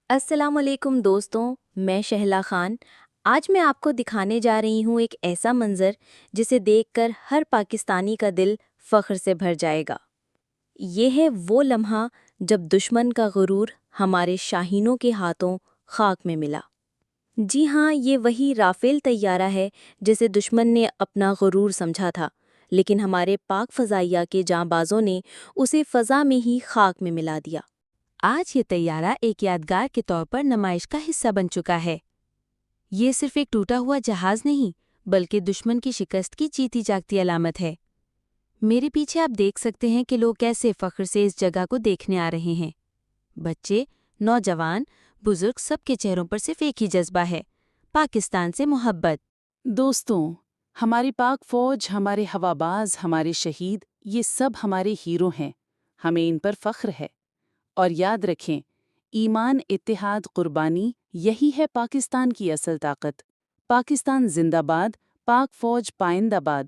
السلام علیکم دوستوں، میں شہلا خان۔ آج میں آپ کو دکھانے جا رہی ہوں ایک ایسا منظر جسے دیکھ کر ہر پاکستانی کا دل فخر سے بھر جائے گا۔ یہ ہے وہ لمحہ جب دشمن کا غرور ہمارے شاہینوں کے ہاتھوں خاک میں ملا۔ جی ہاں، یہ وہی رافیل طیارہ ہے جسے دشمن نے اپنا غرور سمجھا تھا، لیکن ہمارے پاک فضائیہ کے جانبازوں نے اسے فضا میں ہی خاک میں ملا دیا۔ آج یہ طیارہ ایک یادگار کے طور پر نمائش کا حصہ بن چکا ہے۔ یہ صرف ایک ٹوٹا ہوا جہاز نہیں، بلکہ دشمن کی شکست کی جیتی جاگتی علامت ہے۔ میرے پیچھے آپ دیکھ سکتے ہیں کہ لوگ کیسے فخر سے اس جگہ کو دیکھنے آ رہے ہیں۔ بچے، نوجوان، بزرگ، سب کے چہروں پر صرف ایک ہی جذبہ ہے: پاکستان سے محبت۔ دوستوں، ہماری پاک فوج، ہمارے ہواباز، ہمارے شہید، یہ سب ہمارے ہیرو ہیں۔ ہمیں ان پر فخر ہے۔ اور یاد رکھیں، ایمان، اتحاد، قربانی، یہی ہے پاکستان کی اصل طاقت۔ پاکستان زندہ باد، پاک فوج پائندہ باد۔